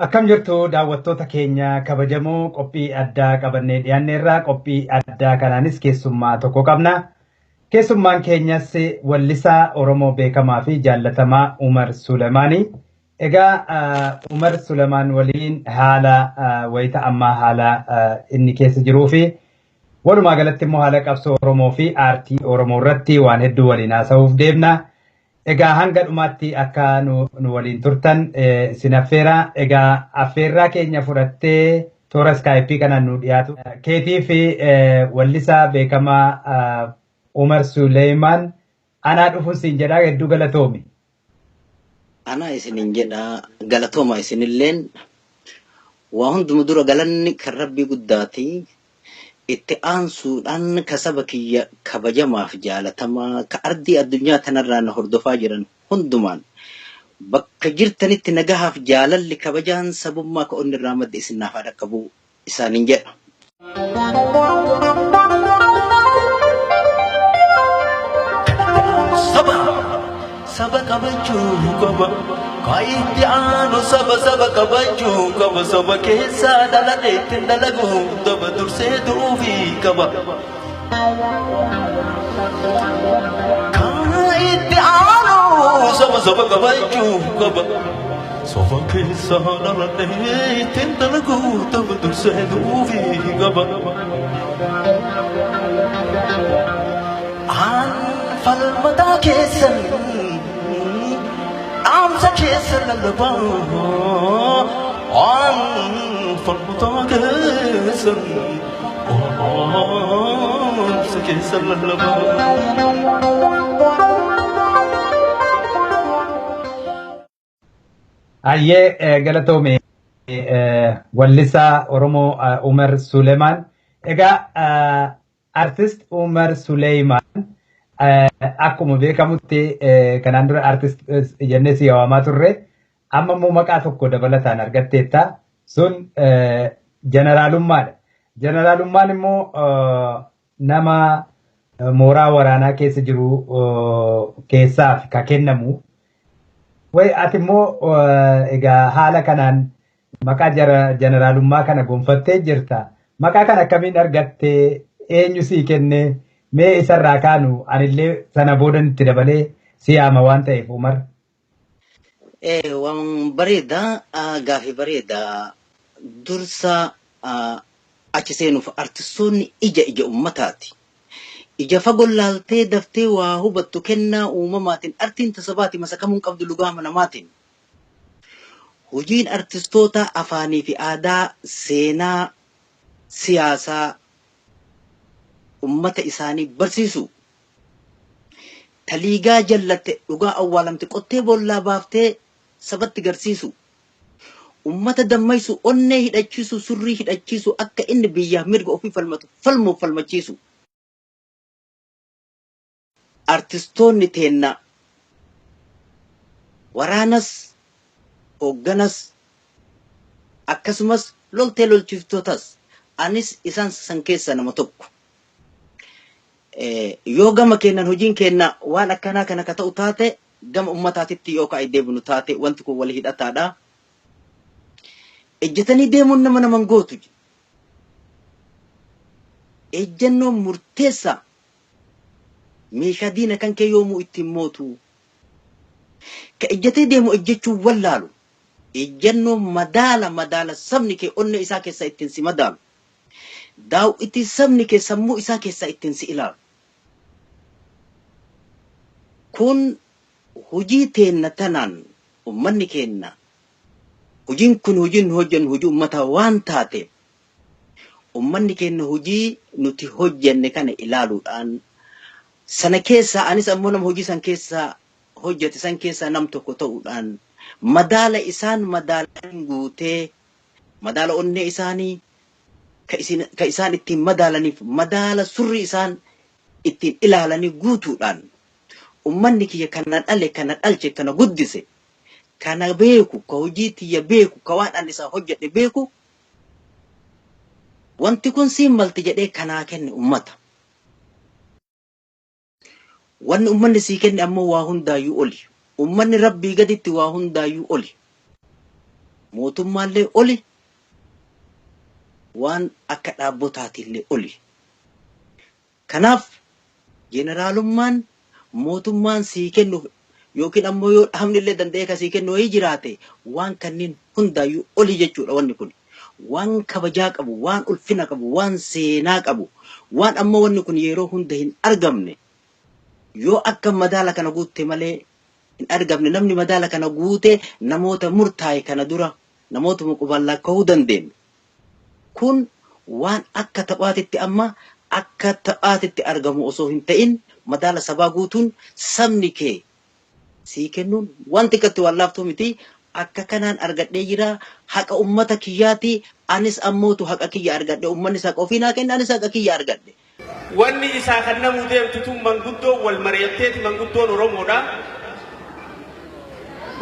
Akkam jirtu daawwattoota keenya kabajamoo qophii addaa qabannee dhiyaanneerraa qophii addaa kanaanis keessummaa tokko qabna. Keessummaan keenyas wallisaa Oromoo beekamaa fi jaallatamaa Umar Sulemaanii. Egaa Umar Sulemaan waliin haala wayita ammaa haala inni keessa jiruu fi walumaa galatti immoo haala qabsoo Oromoo fi aartii Oromoo irratti waan hedduu waliin haasa'uuf deemna. Egaa hanga dhumaatti akka nu waliin turtan isin affeera. Egaa affeerraa keenya fudhattee toora Skype kanaan nu dhiyaatu. Keetii fi wallisaa beekamaa Umar Sulemaan anaa dhufuun siin jedhaa hedduu galatoomi. Ana isinin jedhaa galatooma isinilleen waa hundumaa dura galanni kan Rabbii guddaati. Itti aansuudhaan kasaba kiyya kabajamaaf jaalatamaa ka ardii addunyaa tanarraa na hordofaa jiran hundumaan bakka jirtanitti nagahaaf jaalalli kabajaan sabummaa ka onni irraa madde isin naaf haa dhaqqabu isaaniin jedha. Saba kabajuu qaba kaayitti aanu saba kabajuu qaba saba keessaa dhalateetti dalagu daba dursee duufi qaba. Kaayitti aanu saba kabajuu qaba saba keessaa dhalateetti dalagu daba dursee duufi qaba. Aan falmataa keessan amsa keessa lallabaa waan falmataa keessan amsa keessa lallabaa. Ayyee galatoome wallisaa Oromoo Umar Sulemaan. Egaa artist Umar Sulemaan akkuma beekamutti kanaan dura artist jennee si waamamaa turre amma immoo maqaa tokko dabalataan argatteetta sun jeneraalummaadha. Jeneraalummaan immoo nama mooraa waraanaa keessa jiru keessaaf ka kennamu. Ati immoo egaa haala kanaan maqaa jeneraalummaa kana gonfattee jirta. Maqaa kana akkamiin argattee eenyu sii kenne? Mee isarraa kaanu anillee sana boodan itti dabalee siyaama waan ta'eef Umar. Waan bareedaa gaaffii bareedaa dursa achi seenuuf artistoonni ija ummataati. Ija fagoo laaltee daftee waa hubattu kennaa uumamaatiin artiin tasabaati masakamuun qabdu lugaama namaatiin. Hojiin artistoota afaanii fi aadaa seenaa siyaasaa ummata isaanii barsiisu. Taliigaa jallatte dhugaa awwaalamte qottee boollaa baaftee sabatti garsiisu. Ummata dammaysu onnee hidhachiisu surrii hidhachiisu akka inni biyyaaf mirga ofii falmatu falmuuf falmachiisu. Artistoonni teenna waraanas hoogganas akkasumas loltee lolchiftootas anis isaan san keessa nama tokko. Yoo gama kennan hojiin kenna waan akkanaa kana ka ta'u taate gama ummataatitti yoo ka'ee deebinu taate wanti kun wal hidhataadha. Ejjetanii deemuun naman gootu. Ejjennoon murteessaa meeshaa diina kan kee yoomuu ittiin mootu. Ka ejjetee deemu ejjechuun wallaalu. Ejjennoon madaala sabni kee onnee isaa keessa ittiin si madaalu. Daawu itti sabni kee sammuu isaa keessa ittiin si ilaalu. Kun hojii teenna tanaan ummanni kenna. Hojiin kun hojiin hojjennu hojii ummataa waan taate ummanni kenna hojii nuti hojjenne kana ilaaluudhaan sana keessa anis ammoo nama hojii san keessa hojjete san keessa nam tokko ta'uudhaan madaala isaan madaalan guutee madaala onnee isaanii ka isaan ittiin madaalaniif madaala surri isaan ittiin ilaalanii guutuudhaan ummanni kiyya kana dhale kana dhalche kana guddise kana beeku ka hojii tiyya beeku ka waan an isaa hojjedhe beeku wanti kun siin malti jedhee kanaa kenne ummata. Wanni ummanni sii kenne ammoo waa hundaayyuu oli. Ummanni rabbii gaditti waa hundaayyuu oli. Mootummaallee oli. Waan akka dhaabbotaatillee oli. Kanaaf jeneraalummaan mootummaan sii kennu yookiin ammoo yoo dhaabnillee danda'ee ka sii kennu wayii jiraate waan kanneen hundaayyuu oli jechuudha wanni kun. Waan kabajaa qabu, waan ulfina qabu, waan seenaa qabu, waan ammoo wanni kun yeroo hunda hin argamne. Yoo akka madaala kana guutte malee hin argamne namni madaala kana guute namoota murtaa'e kana dura namoota muquballaa ka'uu dandeenyu. Kun waan akka taphaatitti amma akka taphaatitti argamu osoo hin ta'in madaala sabaa guutuun sabni kee sii kennuun wanti katti wallaaftuu miti. Akka kanaan argadhee jira haqa ummata kiyyaati anis ammootu haqa kiyya argadhe ummanni haqa ofii naa kenna anis haqa kiyya argadhe. Wanni isaa kan namuu deemtutu manguddoo wal mari'atteeti manguddoon Oromoodha.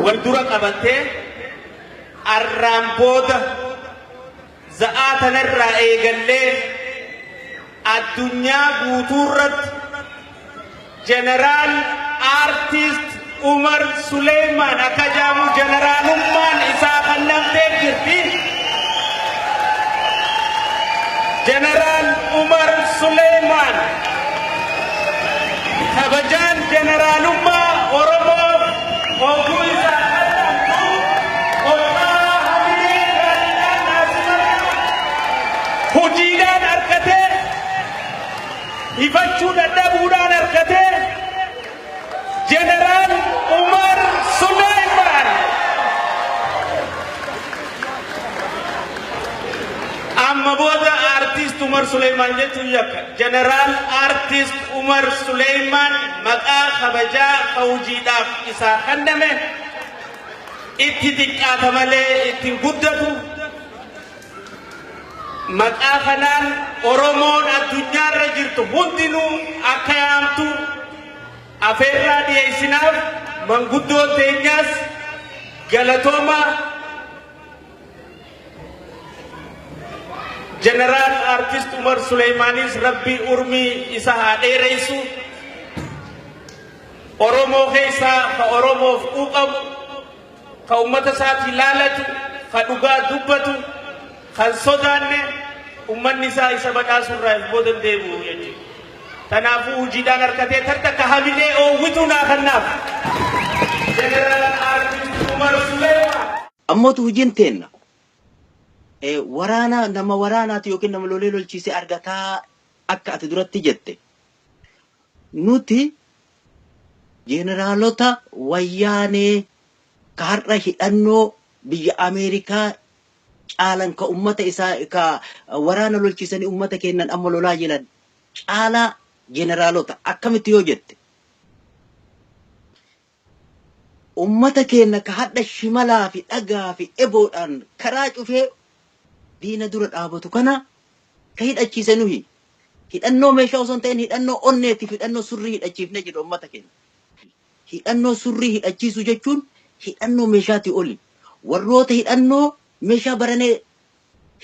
Wal dura qabattee arraan booda za'aa tanarraa eegallee addunyaa guutuurratti jeneraal aartist Umar Sulaiman akajamu generalumman isa kannamtee jirti. General Umar Sulaiman kabajaan generalummaa Oromoo hogguu isa kannamtu ollaa hamilee gaariidhaan naasifatu hojiidhaan argatee hifachuu dadhabuudhaan argatee General Umar Sulaiman amma booda artist Umar Sulaiman jechuun yakka General artist Umar Sulaiman maqaa kabajaa hojiidhaaf isaa kenname itti xiqqaata malee itti guddatu maqaa kanaan Oromoon addunyaarra jirtu hundinuu akka yaamtu afeerraa dhiyeessinaaf manguddoon teenyaas galatooma General Artist Umar Sulaimanis Rabbi urmii isa haa dheereysu Oromoo keessaa ka Oromoof quuqamu ka ummata isaatti ilaalatu ka dhugaa dubbatu kan sodaanne ummanni isaa isa badhaasurraa booda deebi'u jechuudha. Tanaafuu hojiidhaan harkatee tartakka hamilee oowwituu naa kannaaf. Jeneraal Artist Umar Sulaiman. Ammootu hojiin teenna. Waraana nama waraanaati yookiin nama lolee lolchiisee argataa akka ati duratti jette. Nuti jeneraalota wayyaanee ka har'a hidhannoo biyya Ameerikaa caalan ka ummata isaa ka waraana lolchiisanii ummata kennan amma lolaa jiran caalaa jeneraalota akkamitti yoo jette ummata kenna ka hadda shimalaa fi dhagaa fi eboodhaan karaa cufee diina dura dhaabatu kana ka hidhachiise nuhi hidhannoo meeshaa osoo hin ta'in hidhannoo onneetiif hidhannoo surrii hidhachiifne jedhu ummata kenna. Hidhannoo surrii hidhachiisu jechuun hidhannoo meeshaati oli warroota hidhannoo meeshaa baranee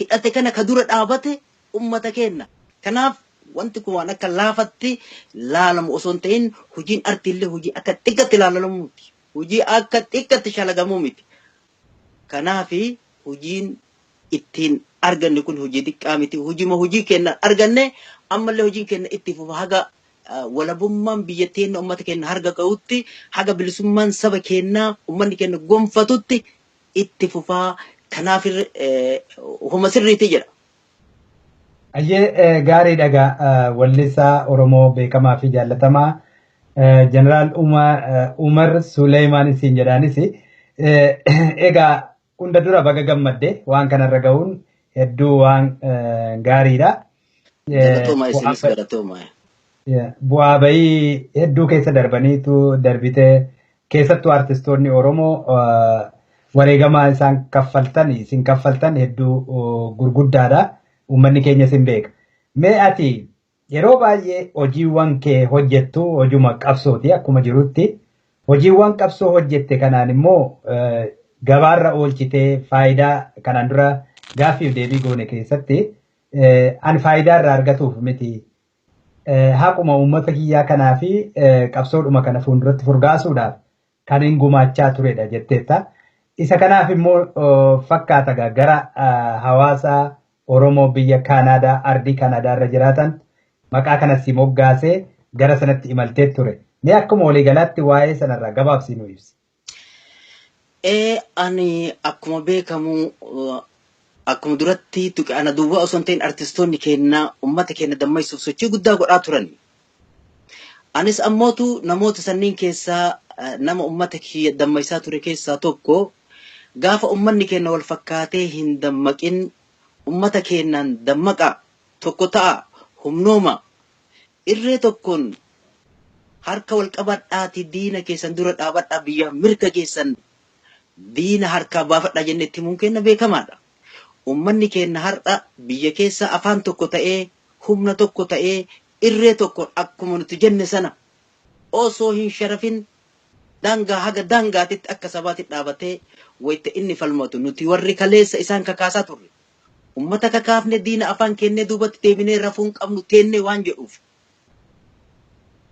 hidhate kana ka dura dhaabate ummata kenna. Kanaaf wanti kun waan akka laafatti laalamu osoo hin ta'in hojiin artiillee hojii akka xiqqatti laalamu miti. Hojii akka xiqqatti shalagamuu miti. Kanaafi hojiin ittiin arganne kun hojii xiqqaa miti. Hojii kenna arganne ammallee hojiin kenna itti fufa haga walabummaan biyyattiin ummata kenna harga ga'utti haga bilisummaan saba kennaa ummanni kenna gonfatutti itti fufaa. Kanaaf homa sirriitti jedha. Ayyee gaarii dhagaa wallisaa Oromoo beekamaa fi jaallatamaa Jeneraal Umar Sulaiman isin jedhaanis egaa hunda dura baga gammadde waan kanarra ga'uun hedduu waan gaariidha. Galatooma isinis galatooma. Bu'aa bayii hedduu keessa darbaniitu darbite keessattuu artistoonni Oromoo wareegamaa isaan kaffaltan isin kaffaltan hedduu gurguddaadha. Uummanni keenya sin beeka. Mee ati yeroo baay'ee hojiiwwan kee hojjettu hojuma qabsooti akkuma jirutti hojiiwwan qabsoo hojjette kanaan immoo gabaarra oolchitee faayidaa kanaan dura gaaffiif deebii goone keessatti an faayidaa irraa argatuuf miti. Haquma uummata kiyyaa kanaa fi qabsoodhuma kana fuulduratti furgaasuudhaaf kan hin gumaachaa turedha jetteetta. Isa kanaaf immoo fakkaata gara hawaasa Oromoo biyya Kaanaadaa, ardii Kaanaadaa irra jiraatan maqaa kanas si moggaasee gara sanatti imaltee ture. Mee akkuma waliigalaatti waa'ee sanarraa gabaabsii nu ibsi. Ani akkuma beekamu akkuma duratti tuqe ana duwwaa osoo hin ta'in artistoonni keenya uummata keenya dammaysuuf sochii guddaa godhaa turan. Anis ammootu namoota sanniin keessaa nama uummata kiyya dammaysaa ture keessaa tokko gaafa uummanni keenya wal fakkaatee hin dammaqin ummata keenyaan dammaqa tokko ta'a humnooma irree tokkoon harka wal qabadhaati diina keessan dura dhaabadhaa biyya mirga keessan diina harkaa baafadhaa jennetti himuun keenya beekamaadha. Ummanni keenya har'a biyya keessa afaan tokko ta'ee humna tokko ta'ee irree tokkoon akkuma nuti jenne sana osoo hin sharafin dangaa haga dangaatitti akka sabaatti dhaabatee wayita inni falmatu nuti warri kaleessa isaan kakaasaa turre. Ummata kakaafne diina afaan kennee duubatti deebinee rafuun qabnu teennee waan jedhuuf.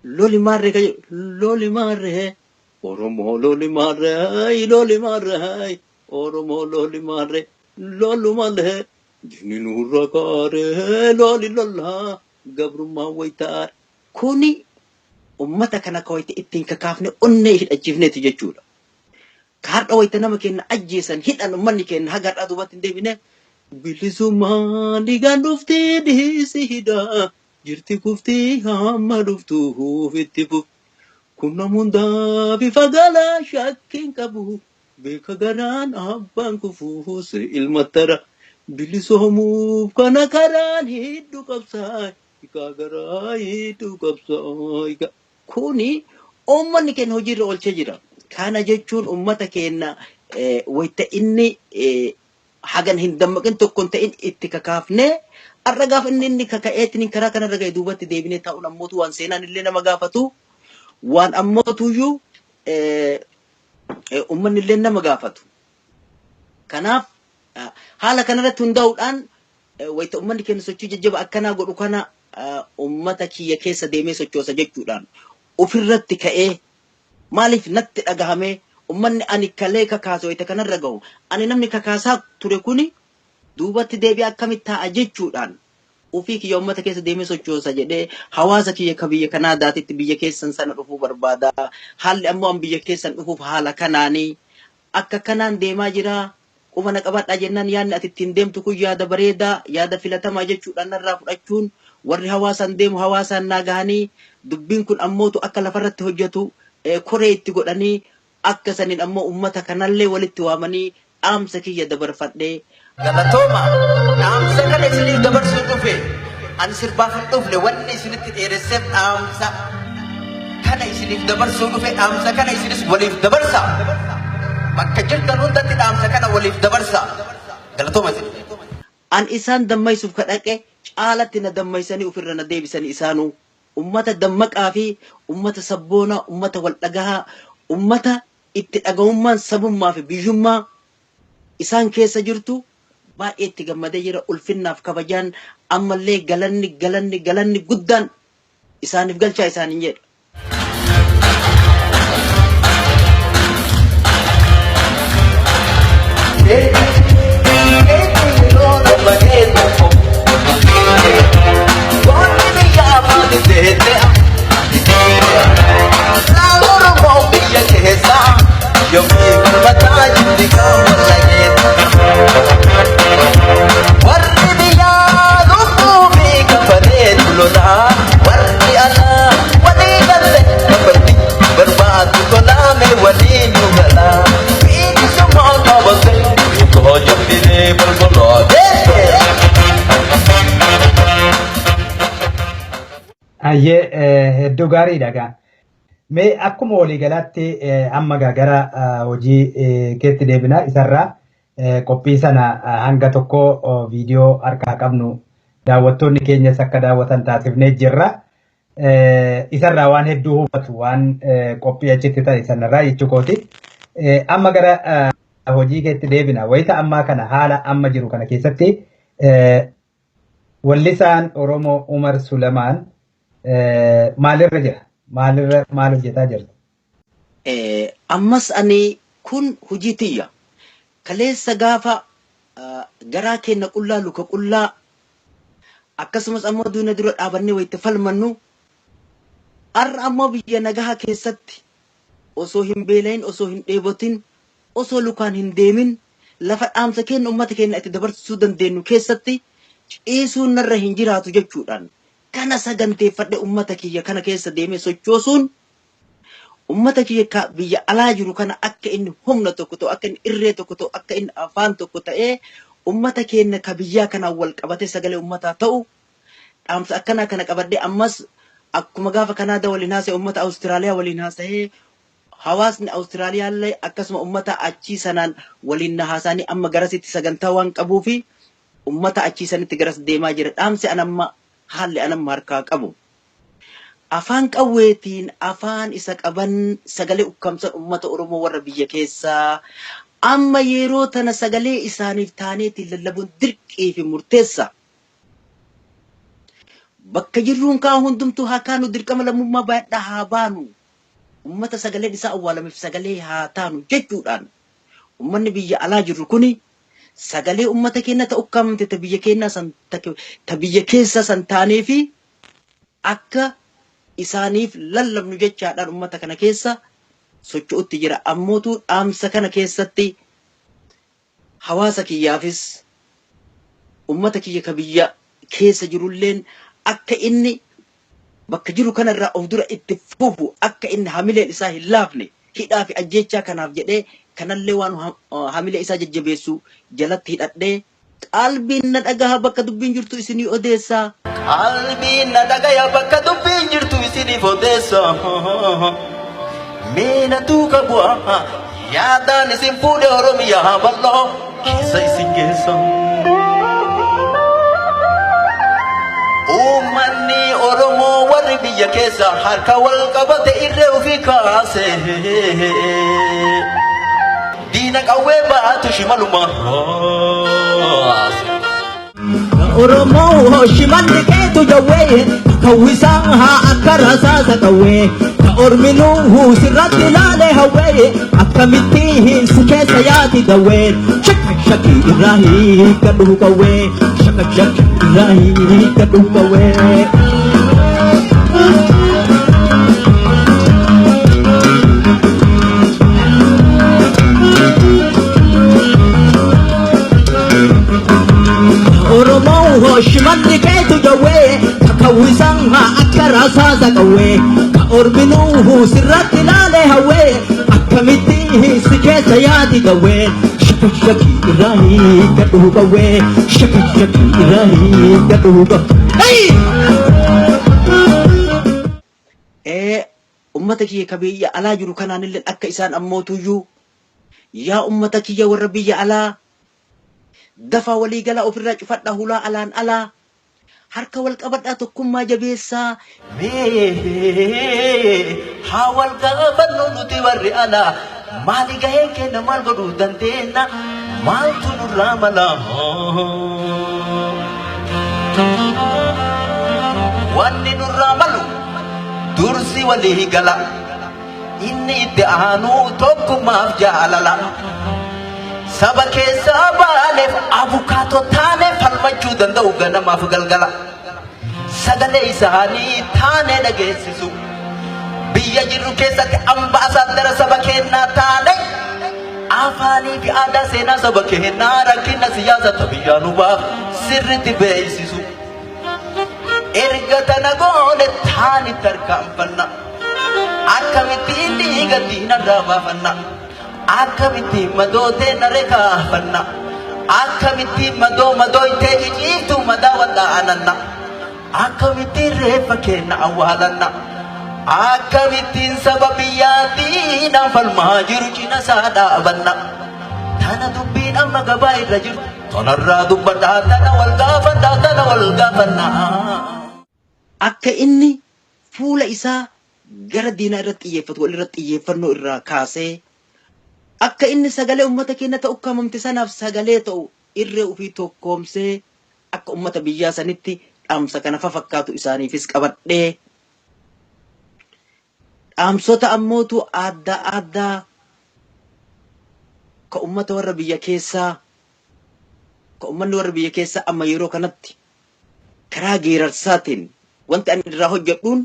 Loli maarree Oromoo loli maarree Oromoo loli maarree lolu malee diinni nurra kaaree loli lollaa gabrummaa wayitaar. Kuni ummata kana kawayte ittiin kakaafne onnee hidhachiifneeti jechuudha. Kaardha wayita nama keenya ajjeesan hidhan ummanni keenya haga har'aa duubatti hin deebine. Bilisummaan dhiigaan dhuftee dhiisi hidhaa jirti kuftii hamma dhuftuuf itti fuf. Kun namundaa bifa galaa shakkiin qabu beeka garaan abbaan kufuus ilma tara. Bilisoomuuf kana karaan hedduu qabsaa hiikaa garaa hedduu qabsaa. Kuni uummanni keenya hojiirra oolchee jira. Kana jechuun uummata keenya wayita inni hagan hin dammaqin tokkon ta'in itti kakaafne har'a gaafa inni kaka'eetiin karaa kanarra ga'e duubatti deebinee taa'uun ammootu waan seenaan illee nama gaafatu waan ammootuyyuu uummanni illee nama gaafatu. Kanaaf haala kanarratti hundaa'uudhaan wayita uummanni keenya sochii jajjaba akkanaa godhu kana uummata kiyya keessa deemee sochoosa jechuudhaan ofirratti ka'ee maaliif natti dhagahamee ummanni ani kalee kakaasu wayita kanarra gahu ani namni kakaasaa ture kuni duubatti deebi'ee akkamitti ta'a jechuudhaan ofii kiyya ummata keessa deemee sochoosa jedhee hawaasa kiyya ka biyya Kanaadaatitti biyya keessan sana dhufuu barbaada. Haalli ammoo an biyya keessan dhufuuf haala kanaanii akka kanaan deemaa jira qubana qabadhaa jennaan yaadni ati ittiin deemtu kun yaada bareedaa yaada filatamaa jechuudhaan narraa fudhachuun warri hawaasaan deemu hawaasaan naa gahanii dubbiin kun ammootu akka lafarratti hojjetu koree itti godhanii akka saniin ammoo ummata kanallee walitti waamanii dhaamsa kiyya dabarfadhee. Galatooma dhaamsa kana isiniif dabarsuu dhufe ani sirbaaf hin dhufne wanni isinitti dheeresseef dhaamsa kana isiniif dabarsuu dhufe dhaamsa kana isinis waliif dabarsa. Bakka jirtan hundatti dhaamsa kana waliif dabarsa. Galatooma isin. An isaan dammaysuuf kadhaqe caalatti na dammaysanii ofirra na deebisanii isaanuu ummata dammaqaa fi ummata sabboonaa ummata wal dhagahaa ummata itti dhaga'ummaan sabummaa fi biyyummaa isaan keessa jirtu baay'ee itti gammadee jira ulfinnaaf kabajaan ammallee galanni guddaan isaaniif galchaa isaaniin jedha. Hedduu gaariidha gaa. Mee akkuma waliigalaatti amma gara hojii keetti deebina isarraa qophii sana hanga tokko viidiyoo harkaa qabnu daawwattoonni keenyas akka daawwatan taasifnee jirra. Isarraa waan hedduu hubatu waan qophii achitti ta'e sanarraa jechuu kooti. Amma gara hojii keetti deebina wayita ammaa kana haala amma jiru kana keessatti wallisaan Oromoo Umar Sulamaan maalirra jira? Maal hojjetaa jirta? Ammas ani kun hojii tiyya. Kaleessa gaafa garaa keenya qullaa luka qullaa akkasumas ammoo duuna dura dhaabannee wayitti falmannu har'a ammoo biyya nagahaa keessatti osoo hin beelayin osoo hin dheebotin osoo lukaan hin deemin lafa dhaamsa keenya ummata keenya itti dabarsuu dandeenyu keessatti ciisuun narra hin jiraatu jechuudhaan kana saganteeffadhe ummata kiyya kana keessa deemee sochoosuun ummata kiyya biyya alaa jiru kana akka inni humna tokko ta'u akka inni irree tokko ta'u akka inni afaan tokko ta'ee ummata keenya ka biyyaa kana wal qabatee sagalee ummataa ta'u dhaamsa akkana kana qabadde ammas akkuma gaafa Kanaadaa waliin haasa'e ummata Awustiraaliyaa waliin haasa'ee hawaasni Awustiraaliyaa illee akkasuma ummata achii sanaan waliin haasa'anii amma garasitti sagantaa waan qabuufi ummata achii sanitti garas deemaa jira dhaamsi anamma haalli anamma harkaa qabu. Afaan qawweetiin afaan isa qaban sagalee ukkamsa ummata Oromoo warra biyya keessaa amma yeroo tana sagalee isaaniif taaneetiin lallabuun dirqii fi murteessa. Bakka jirruun kaan hundumtuu haa kaanu dirqama lammummaa baay'adhaa haa baanu. Ummata sagaleen isaa awwaalameef sagalee haa taanu jechuudhaan ummanni biyya alaa jirru kuni sagalee ummata keenya ta'u ukkamte ta biyya keenya san ta biyya keessa san taanee fi akka isaaniif lallabnu jechaadhaan ummata kana keessa socho'utti jira. Ammootu dhaamsa kana keessatti hawaasa kiyyaafis ummata kiyya ka biyya keessa jirulleen akka inni bakka jiru kanarraa of dura itti fufu akka inni hamileen isaa hin laafne hidhaa fi ajjechaa kanaaf jedhee kanallee waan hamilee isaa jajjabeessu jalatti hidhadhee qalbiin na dhagaha bakka dubbiin jirtu isinii odeessaa. Qalbiin na dhagaha bakka dubbiin jirtu isiniif odeessaa. Meena duuka bu'aa yaadaan isin fuudhe Oromiyaa bal'oo keessa isin geessa. Uummanni Oromoo warri biyya keessa harka wal qabate irree ofii kaase. Diina qawwee baatu shimaluma. Oromoo shimalli keetu jawwee kawwisaan haa akka rasaasa qawwee ka orminuu sirratti ilaalee hawwee akkamittiin si keessa yaati dawwee shakki irraa hiikkadhu qawwee shakki irraa hiikkadhu qawwee. Oromoo shimalli keetu jawwee kawwisaan haa akka rasaasa qawwee ka orminuu sirratti ilaalee hawwee akkamittiin si keessa yaati qawwee shakki irraa hiikkadhu qawwee shakki irraa hiikkadhu qawwee. Ummata kiyya ka biyya alaa jiru kanaanillee akka isaan ammootuyyuu yaa ummata kiyya warra biyya alaa dafa walii gala ofirraa cufadha hulaa alaan alaa harka wal qabadhaa tokkummaa jabeessaa. Haa wal qabannu nuti warri alaa maali gaheen keenya maal godhuu dandeenya maaltu nurraa mala. Wanni nurraa malu dursi walii gala inni itti aanu tokkummaaf jaalala. Saba keessa baaleef abukaatoo taanee falmachuu danda'u ganamaaf galgala. Sagalee isaanii taanee dhageessisu. Biyya jirru keessatti ambaasaadara saba keenyaa taane. Afaanii fi aadaa seenaa saba keenyaa rakkina siyaasa biyyaa nu baaf sirriitti beeksisu. Erga tana goone taani tarkaanfanna. Akkamittiin dhiiga diinarraa baafanna. Akkamittiin madootee naree kaafanna. Akkamittiin madooytee ciciiftu madaa wal'aananna. Akkamittiin reeffa keenya awwaalanna. Akkamittiin saba biyyaatiin falmaa jiru cina isaa dhaabanna. Tana dubbiin amma gabaa irra jirtu tonarraa dubbadhaa tana wal gaafadhaa tana wal gaafannaa. Akka inni fuula isaa gara diinaa irratti xiyyeeffatu wal irratti xiyyeeffannoo irraa kaasee akka inni sagalee ummata keenya ta'u ukkamamte sanaaf sagalee ta'u irree ofii tokkoomsee akka ummata biyyaa sanitti dhaamsa kana fakkaatu isaaniifis qabadhee dhaamsota ammootu adda ka ummata warra biyya keessaa ka ummanni warra biyya keessaa amma yeroo kanatti karaa geerarsaatiin wanti ani irraa hojjedhuun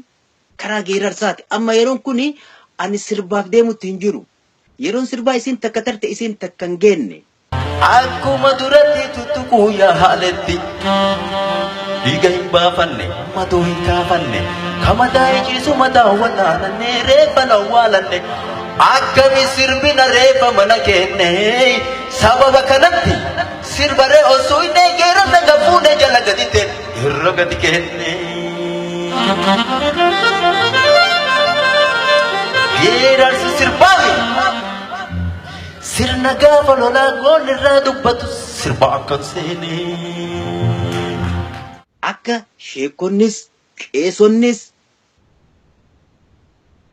karaa geerarsaati amma yeroon kuni ani sirbaaf deemutti hin jiru yeroon sirbaa isin takka tarte isin takka hin geenne akkuma duratti tuttuquu yaa haaletti dhiiga hin baafanne matuu hin kaafanne kamadaa iciisu mataa walaananne reeffa lawwaalanne akkami sirbina reeffa mana kenne sababa kanatti sirbare osoo hin geerarsa gafuune jala gadite irra gadi kenne geerarsi sirbaami sirna gaafa lolaa goonni irraa dubbatu sirba akkan seene akka sheekonnis qeesonnis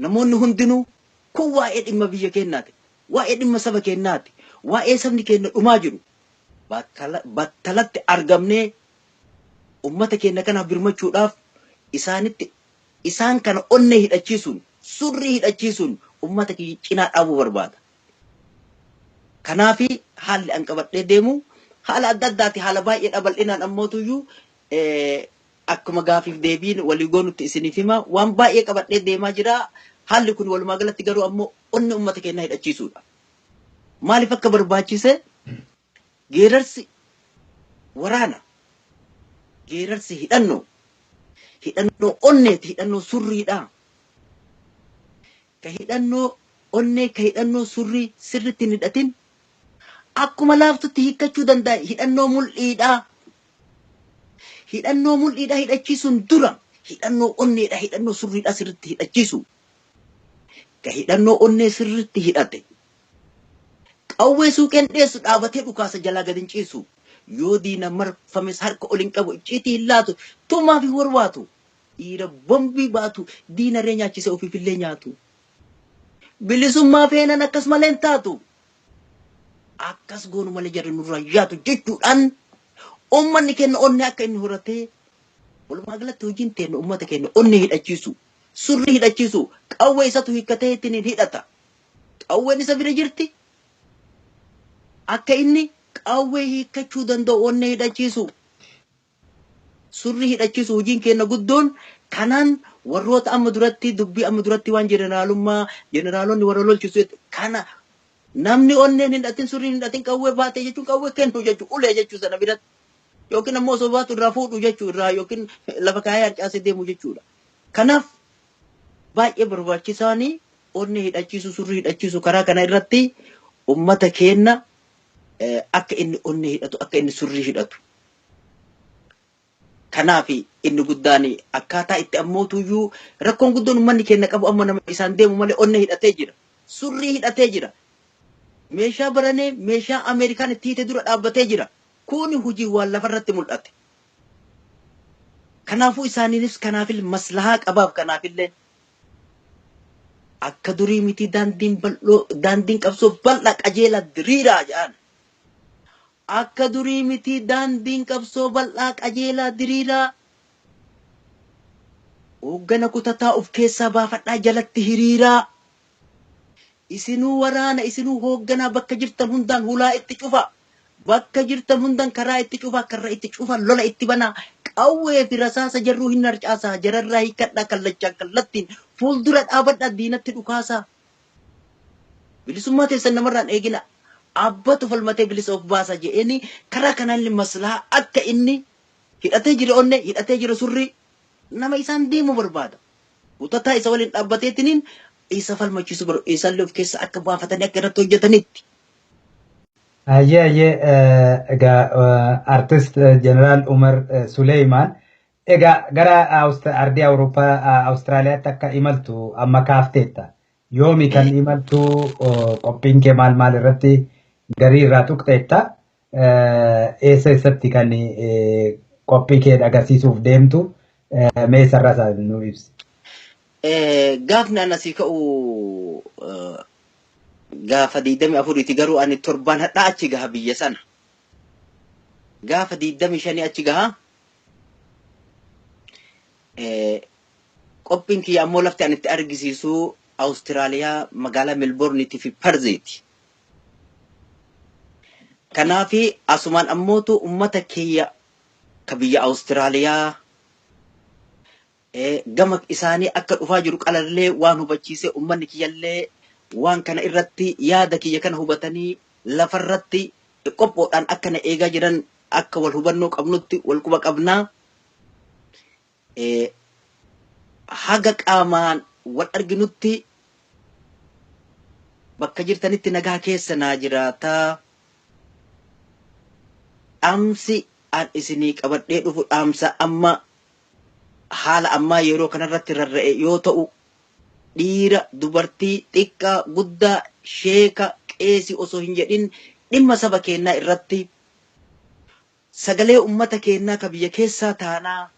namoonni hundinuu kun waa'ee dhimma biyya keenyaati waa'ee dhimma saba keenyaati waa'ee sabni keenya dhumaa jiru battalatti argamnee ummata keenya kana birmachuudhaaf isaan kana onnee hidhachiisuun surrii hidhachiisuun ummata cinaa dhaabuu barbaada. Kanaafi haalli an qabadhee deemu haala adda addaati haala baay'ee dhabal'inaan ammootuyyuu akkuma gaafiif deebiin walii goonutti isiniif hima waan baay'ee qabadhee deemaa jira haalli kun walumaa galatti garuu ammoo onni ummata keenyaa hidhachiisuudha. Maaliif akka barbaachise geerarsi waraana geerarsi hidhannoo onneeti hidhannoo surriidha. Ka hidhannoo onnee ka hidhannoo surrii sirritti hin hidhatin akkuma laaftutti hiikkachuu danda'a hidhannoo mul'iidha. Hidhannoo mul'iidha hidhachiisuun dura hidhannoo onneedha hidhannoo surriidha sirritti hidhachiisu. Ka hidhannoo onnee sirritti hidhate qawwee suuqeen dheessu dhaabatee dhukaasa jalaa gad hin ciisu. Yoo diina marfames harka ol hin qabu icciitii hin laatu tumaa fi warwaatu dhiira bombii baatu diina ree nyaachise ofiifillee nyaatu. Bilisummaa feenan akkas malee hin taatu. Akkas goonu malee jarri nurraa yaatu jechuudhaan ummanni keenya onnee akka inni horatee walumaa galatti hojiin teenya ummata keenya onnee hidhachiisu surrii hidhachiisu qawwee isatu hiikkatee ittiin hidhata. Qawween isa bira jirti akka inni qawwee hiikkachuu danda'u onnee hidhachiisu surrii hidhachiisu hojiin keenya guddoon kanaan warroota amma duratti dubbii amma duratti waan jeneraalonni warra lolchisu kana namni onneen hin hidhatin surrii hin hidhatin qawwee baatee jechuun qawwee kennu jechuun ulee jechuu sana biratti yookiin ammoo osoo baatu irraa fuudhu jechuu irraa yookiin lafa kaayee harcaasee deemu jechuudha. Kanaaf baay'ee barbaachisaanii onnee hidhachiisu surrii hidhachiisu karaa kana irratti ummata keenya akka inni onnee hidhatu akka inni surrii hidhatu. Kanaafi inni guddaan akkaataa itti ammootuyyuu rakkoon guddoon ummanni keenya qabu amma nama isaan deemu malee onnee hidhatee jira surrii hidhatee jira meeshaa baranee meeshaa Ameerikaan itti hiite dura dhaabbatee jira kuni hojii waan lafarratti mul'ate. Kanaafuu isaaniinis kanaafil maslahaa qabaaf kanaafillee akka durii miti daandiin qabsoo bal'aa qajeelaa diriiraa jedhan. Akka durii miti daandiin qabsoo bal'aa qajeelaa diriiraa hooggana kutataa of keessaa baafadhaa jalatti hiriiraa isinuu waraana isinuu hoogganaa bakka jirtan hundaan hulaa itti cufa bakka jirtan hundaan karaa itti cufa karra itti cufa lola itti banaa qawwee fi rasaasa jarruu hin harcaasaa jararraa hiikkadhaa kallachaan kallattiin fuuldura dhaabadhaa diinatti dhukaasaa bilisummaa teessan namarraan eegina. Abbatu falmatee bilisa of baasa je'eni karaa kanaan maslahaa akka inni hidhatee jira onnee hidhatee jira surrii nama isaan deemu barbaada. Utataa isa waliin dhaabbateetiniin isa falmachiisu isaallee of keessa akka baafatanii akka irratti hojjetanitti. Egaa artist Jeneraal Umar Suleymaan egaa gara ardii Awurooppaa Awustiraaliyaatti akka imaltu amma kaafteetta. Yoomi kan imaltu qophiin kee maal irratti garii irraa tuqxeetta eessatti kan qophii kee agarsiisuuf deemtu mee sarara isaa nu ibsi. Gaafni an asii ka'u gaafa 24 garuu ani torban hadhaa achi gaha biyya sana. gaafa 25 achi gaha qophiin kiyya ammoo lafti ani itti argisiisu Awustiraaliyaa magaalaa Melbourneetii fi Perziiti. Kanaafi asumaan ammootu ummata kiyya ka biyya Awustiraaliyaa gama isaanii akka dhufaa jiru qalallee waan hubachiise ummanni kiyyallee waan kana irratti yaada kiyya kana hubatanii lafarratti qophoodhaan akka na eegaa jiran akka wal hubannoo qabnutti wal quba qabnaa. Haga qaamaan wal arginutti bakka jirtanitti nagaa keessa naa jiraataa. Dhaamsi an isinii qabadhee dhufu dhaamsa amma haala ammaa yeroo kanarratti rarra'e yoo ta'u dhiira dubartii xiqqaa guddaa sheeka qeesii osoo hin jedhin dhimma saba keenyaa irratti sagalee ummata keenyaa ka biyya keessaa taanaa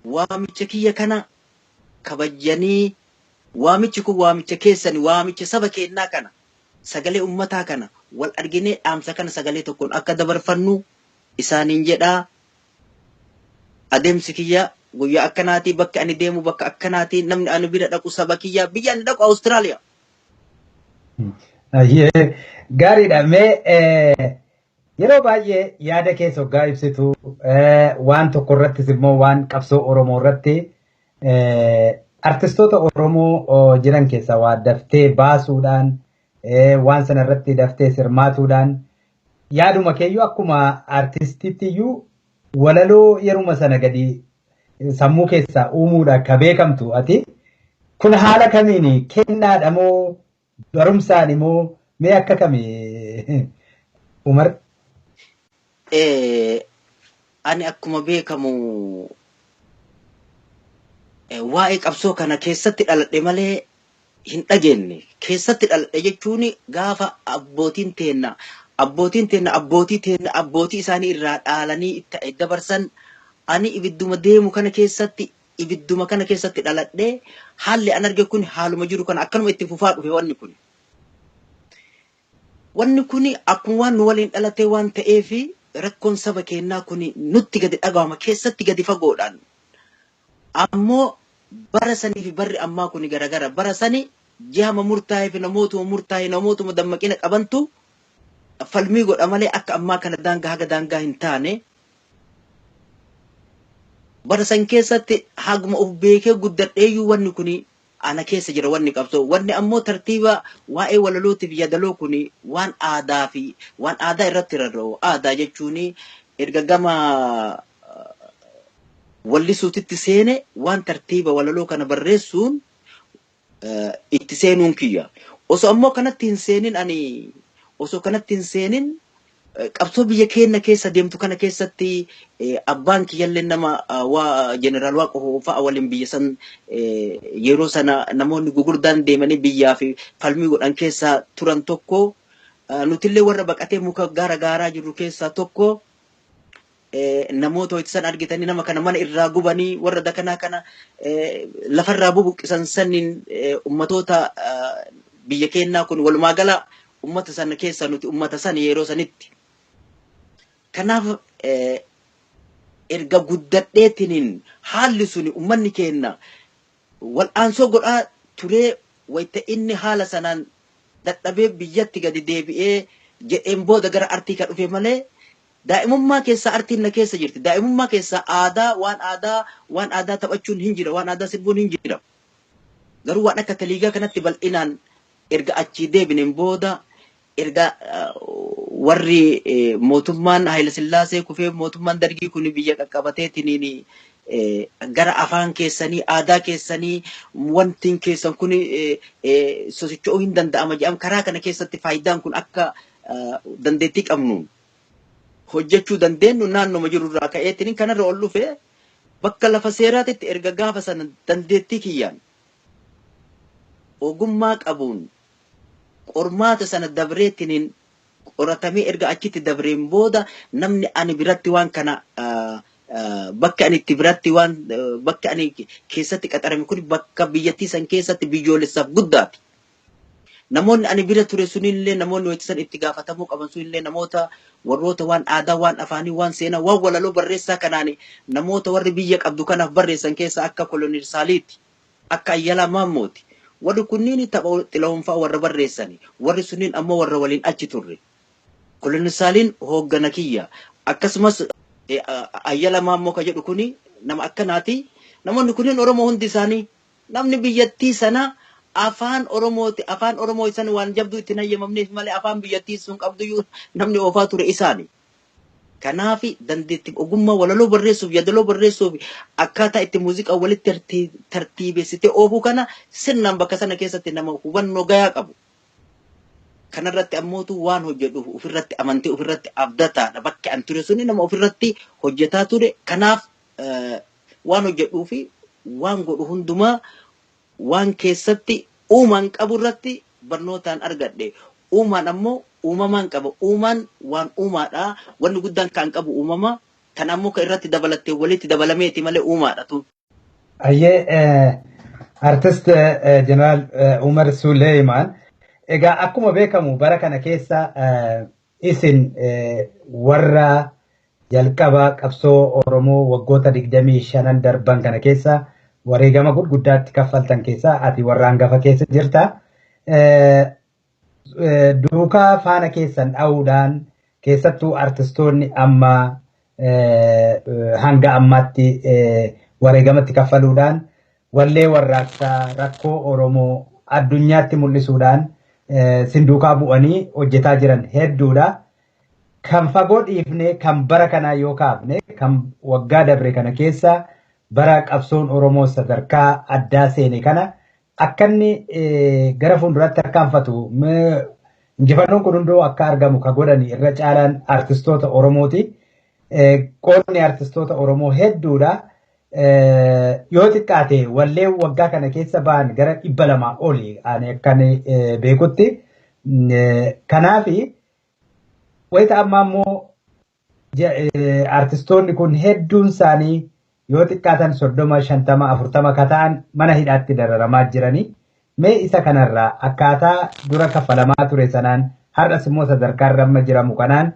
waamicha kiyya kana kabajanii waamichi kun waamicha keessani waamicha saba keenyaa kana sagalee ummataa kana wal arginee dhaamsa kana sagalee tokkoon akka dabarfannu isaaniin jedhaa. Adeemsi kiyya guyyaa akkanaatii bakka ani deemu bakka akkanaatii namni ani bira dhaqu saba kiyya biyya ani dhaqu Awustiraaliyaa. Gaariidha. Yeroo baay'ee yaada keessa hoggaa ibsitu waan tokko irrattis immoo waan qabsoo Oromoo irratti artistoota Oromoo jiran keessaa waa daftee baasuudhaan waan sana irratti daftee sirmaatuudhaan yaaduma keeyyuu akkuma artistiittiyyu walaloo yeruma sana gadi sammuu keessaa uumuudhaan ka beekamtu ati kun haala kamiin kennaadha moo barumsaan immoo mee akka kamii Umar? Ani akkuma beekamu waa'ee qabsoo kana keessatti dhaladhe malee hin dhageenye. Keessatti dhaladhe jechuun gaafa abbootiin teenna abbootii isaanii irraa dhaalanii itti dabarsan ani ibidduma deemu kana keessatti dhaladhe haalli an arge kun haaluma jiru kana akkanuma itti fufaa dhufe wanni kun akkuma waan nu waliin dhalatee waan ta'eefi rakkoon saba keenyaa kun nutti gadi dhagahama keessatti gadi fagoodhaan ammoo bara sanii fi barri ammaa kun garagara bara sani jihama murtaa'ee fi namootuma dammaqina qabantu falmii godha malee akka ammaa kana daangaa haga daangaa hin taane bara san keessatti haguma of beekee guddadheeyyuu wanni kun ana keessa jira wanni qabsoo wanni ammoo tartiiba waa'ee walalootiif yaadaloo kun waan aadaa irratti rarra'u aadaa jechuun erga gama wallisuutitti seene waan tartiiba walaloo kana barreessuun itti seenuun kiyya osoo ammoo kanatti hin seenin qabsoo biyya keenya keessa deemtu kana keessatti abbaan kiyyallee nama jeneraal Waaqoo fa'a waliin biyya san yeroo sana namoonni gugurdaan deemanii biyyaa fi falmii godhan keessaa turan tokko nutillee warra baqatee muka gaaraa jiru keessaa tokko namoota ho'isan argitanii nama kana mana irraa gubanii warra dakanaa kana lafarraa bubuqqisan saniin ummatoota biyya keenyaa kun walumaa gala ummata sana keessa nuti ummata sana yeroo sanitti. Kanaaf erga guddadheetiniin haalli suni ummanni keenya wal'aansoo godhaa turee wayita inni haala sanaan dadhabee biyyatti gadi deebi'ee jedheen booda gara artii ka dhufe malee daa'imummaa keessaa artiin na keessa jirti. Daa'imummaa keessaa waan aadaa taphachuun hin jira, waan aadaa sirbuun hin jira. Garuu waan akka taliigaa kanatti bal'inaan erga achii deebineen booda erga warri mootummaan Haayile Sillaasee kufee mootummaan Dargii kun biyya qaqqabateetiniin gara afaan keessanii aadaa keessanii wantiin keessan kun sosocho'uu hin danda'ama jedham karaa kana keessatti faayidaan kun akka dandeettii qabnuun hojjechuu dandeenyu naannoma jirurraa ka'eetiniin kanarra ol dhufe bakka lafa seeraatitti erga gaafa sana dandeettii kiyyaan ogummaa qabuun qormaata sana dabreetiniin qoratamee erga achitti dabreen booda namni ani biratti waan kana bakka ani keessatti qaxarame kun bakka biyyattii san keessatti biyyoolessaaf guddaati. namoonni ani bira ture sunillee namoonni wajjisan itti gaafatamuu qaban sunillee namoota warroota waan aadaa waan afaanii waan seenaa waan walaloo barreessaa kanaani namoota warri biyya qabdu kanaaf barreessan keessa akka Kolonel Saaliiti akka Ayyalaa Maammooti warri kunniin tapha Xilahuunfaa warra barreessani warri sunniin ammoo warra waliin achi turre Kolonel Saaliin hooggana kiyya akkasumas Ayyalaa Maammoo ka jedhu kuni nama akkanaati namoonni kunniin Oromoo hundi isaanii namni biyyattii sana afaan Oromoo isan waan jabdu itti nayyamamneef malee afaan biyyattii sun qabdu namni oofaa ture isaani. Kanaaf dandeettii ogummaa walaloo barreessuuf yaadaloo barreessuuf akkaataa itti muuziqaa walitti tartiibessitee oofuu kana sirnaan bakka sana keessatti nama hubannoo gayaa qabu. Kanarratti ammootu waan hojjedhuuf ofirratti amantii ofirratti abdataadha bakka an ture suni nama ofirratti hojjetaa ture kanaaf waan hojjedhuufi waan godhu hundumaa waan keessatti uumaan qabu irratti barnootaan argadhe uumaan ammoo uumamaan qaba uumaan waan uumaadha wanni guddaan kan qabu uumama kan ammoo ka irratti dabalattee walitti dabalameeti malee uumaadha tu ayyee artist Jeneraal Umar Suleymaan egaa akkuma beekamu bara kana keessa isin warra jalqaba qabsoo Oromoo waggoota 25 darban kana keessa wareegama gurguddaatti kaffaltan keessa ati warra hangafa keessa jirta. Duukaa faana keessan dha'uudhaan keessattuu artistoonni amma hanga ammaatti wareegamatti kaffaluudhaan wallee warraaqsaa rakkoo Oromoo addunyaatti mul'isuudhaan sinduukaa bu'anii hojjetaa jiran hedduudha. Kan fagoo dhiifne kan bara kanaa yoo kaafne kan waggaa dabre kana keessa bara qabsoon Oromoo sadarkaa addaa seene kana akka inni gara fuulduraatti harkaanfatu injifannoon kun hundoo akka argamu ka godhani irra caalaan artistoota Oromooti. Qoodni artistoota Oromoo hedduudha. Yoo xiqqaate wallee waggaa kana keessa ba'an gara 200 oli ani akkan beekutti. Kanaafi wayita amma ammoo artistoonni kun hedduun isaanii yoo xiqqaatan 30, 50, 40 ka ta'an mana hidhaatti dararamaa jiranii mee isa kanarraa akkaataa dura kaffalamaa ture sanaan har'as immoo sadarkaa irra amma jiramu kanaan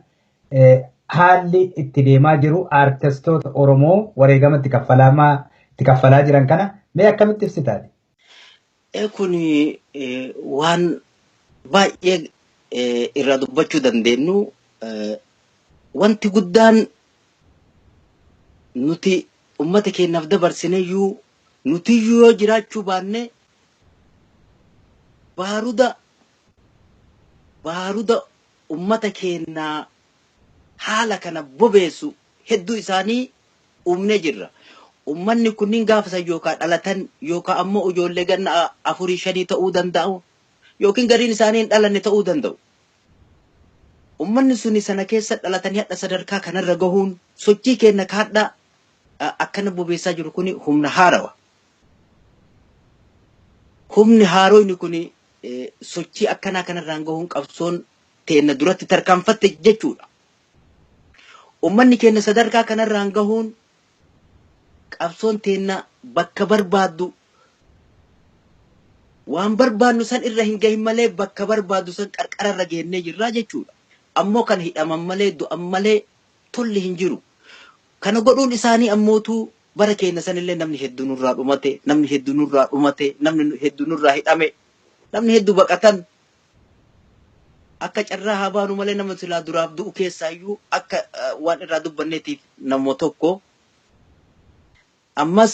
haalli itti deemaa jiru artistoota Oromoo wareegamatti kaffalaa jiran kana mee akkamitti ibsitaati? Kun waan baay'ee irraa dubbachuu dandeenyu wanti guddaan nuti ummata keenyaaf dabarsineeyyuu nuti yoo jiraachuu baanne baaruda ummata keenyaa haala kana bobeessu hedduu isaanii uumnee jirra. Ummanni kunniin gaafasan yookaan dhalatan yookaan ammoo ijoollee ganna 4, 5 ta'uu danda'u yookiin gariin isaanii hin dhalanne ta'uu danda'u. Ummanni suni sana keessa dhalatanii hadha sadarkaa kanarra gahuun sochii keenya kaadhaa akkana bobeessaa jiru kuni humna haarawa. Humni haaroonni kuni sochii akkanaa kanarraan gahuun qabsoon teenna duratti tarkaanfatte jechuudha. Ummanni keenya sadarkaa kanarraan gahuun qabsoon teenna bakka barbaaddu waan barbaadnu san irra hin gahin malee bakka barbaaddu san qarqararra geennee jirraa jechuudha. Ammoo kan hidhaman malee du'an malee tolli hin jiru. Kana godhuun isaanii ammootu bara keenya sanillee namni hedduu nurraa dhumate, namni hedduu nurraa dhumate, namni hedduu nurraa hidhame, namni hedduu baqatan akka carraa haa baanu malee nama silaa duraaf du'u keessaayyuu akka waan irraa dubbanneetiif namoo tokko ammas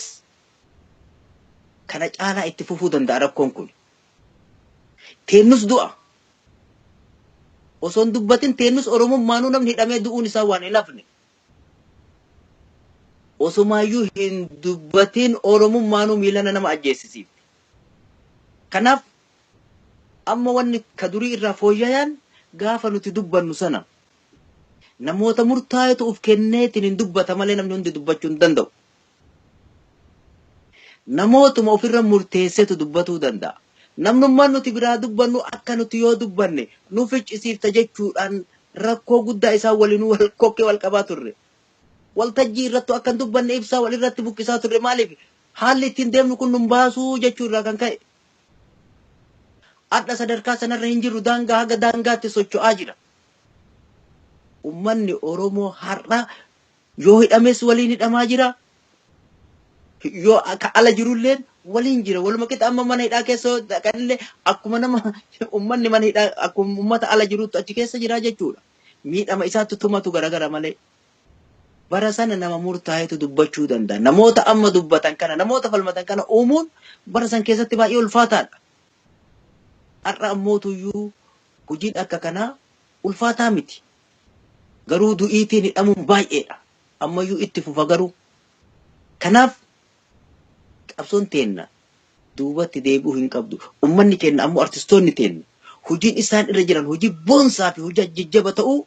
kana caalaa itti fufuu danda'a rakkoon kun. Teennus du'a. Osoo hin dubbatin teennus Oromummaanuu namni hidhamee du'uun isaa waan hin hafne. Osomaayyuu hin dubbatin Oromummaanuu miilana nama ajjeesisiif. Kanaaf amma wanni ka durii irraa fooyya'aan gaafa nuti dubbannu sana namoota murtaa'etu uf kenneetiin hin dubbata malee namni hundi dubbachuu hin danda'u. Namootuma ofirra murteessetu dubbatuu danda'a. Namnummaan nuti biraa dubbannu akka nuti yoo dubbanne nu ficcisiifta jechuudhaan rakkoo guddaa isaa waliin wal kokkee wal qabaa turre. Waltajjii irratti akka hin dubbanne ibsaa wal irratti buqqisaa turre maaliif haalli ittiin deemnu kun nun baasuu jechuu irraa kan ka'e. adda sadarkaa sanarra hin jiru daangaa haga daangaatti socho'aa jira. Ummanni Oromoo har'a yoo hidhames waliin hidhamaa jira. Yoo akka ala jirulleen waliin jira. Waluma qixa amma mana hidhaa keessa dhaqanillee akkuma nama ummanni mana hidhaa akkuma ummata ala jirutti achi keessa jira jechuudha. Miidhama isaatti tumatu garagara malee. Bara sana nama murtaa'etu dubbachuu danda'a. Namoota amma dubbatan kana, namoota falmatan kana uumuun bara san keessatti baay'ee ulfaataadha. Har'a ammootuyyuu hojiin akka kanaa ulfaataa miti. Garuu du'iitiin hidhamuun baay'eedha. Ammayyuu itti fufa garuu. Kanaaf qabsoon teenna duubatti deebi'uu hin qabdu. Ummanni keenya ammoo artistoonni teenna. Hojiin isaan irra jiran hojii boonsaa fi hojii jajjaba ta'uu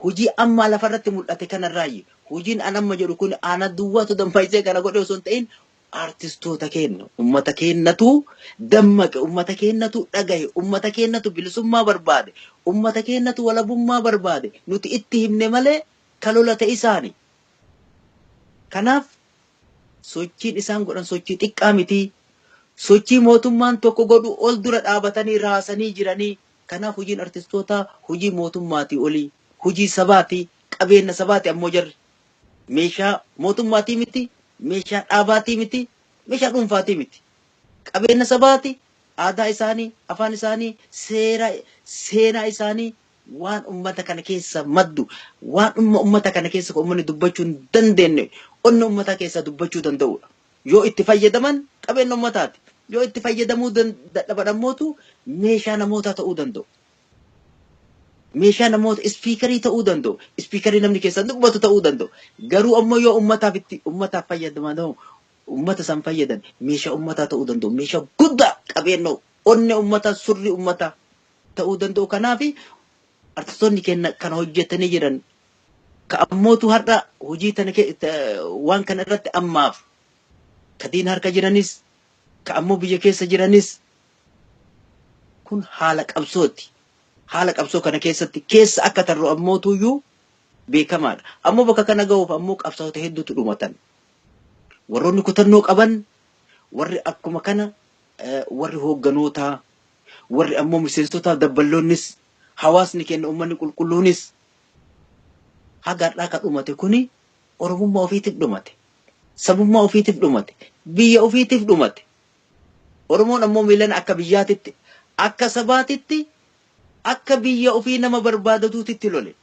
hojii amma lafarratti mul'ate kanarraayi. Hojiin an amma jedhu kun ana duwwaatu dammaisee kana godhe osoo hin ta'in artistoota keenya. Ummata keenyatu dammaqe, ummata keenyatu dhagahe, ummata keenyatu bilisummaa barbaade, ummata keenyatu walabummaa barbaade. Nuti itti himne malee kalola ta'e isaani. Kanaaf sochiin isaan godhan sochii xiqqaa miti. Sochii mootummaan tokko godhu ol dura dhaabatanii raasanii jiranii. Kanaaf hojiin artistootaa hojii mootummaatii olii. Hojii sabaati, qabeenya sabaati ammoo jarri. Meeshaa mootummaatii miti, meeshaa dhaabaatii miti, meeshaa dhuunfaatii miti. Qabeenya sabaati, aadaa isaanii, afaan isaanii, seenaa isaanii waan ummata kana keessa maddu, waan ummata kana keessa uummanni dubbachuu hin dandeenye, onni ummata keessa dubbachuu danda'udha. Yoo itti fayyadaman qabeenya ummataati. Yoo itti fayyadamuu dadhaban ammootu meeshaa namootaa ta'uu danda'u. Meeshaa namoota ispiikarii ta'uu danda'u. Ispiikarii namni keessa dubbatu ta'uu danda'u. Garuu ammoo yoo ummataaf fayyadaman ummata san fayyadan meeshaa ummataa ta'uu danda'u. Meeshaa guddaa qabeenya onne ummataa surri ummataa ta'uu danda'u. Kanaaf artistoonni keenya kana hojjetanii jiran ka ammootu har'a hojii tana waan kana irratti ammaaf kadiin harka jiranis ka ammoo biyya keessa jiranis kun haala qabsooti. Haala qabsoo kana keessatti keessa akka tarru ammootuyyuu beekamaadha. Ammoo bakka kana ga'uuf ammoo qabsaa'ota hedduutu dhumatan. Warroonni kutannoo qaban, warri akkuma kana warri hoogganoota, warri ammoo miseensotaa dabballoonnis, hawaasni keenya uummanni qulqulluunis haga har'aa ka dhumate kuni Oromummaa ofiitiif dhumate. Sabummaa ofiitiif dhumate. Biyya ofiitiif dhumate. Oromoon ammoo miilan akka biyyaatitti, akka sabaatitti, akka biyya ofii nama barbaadatuutitti lole.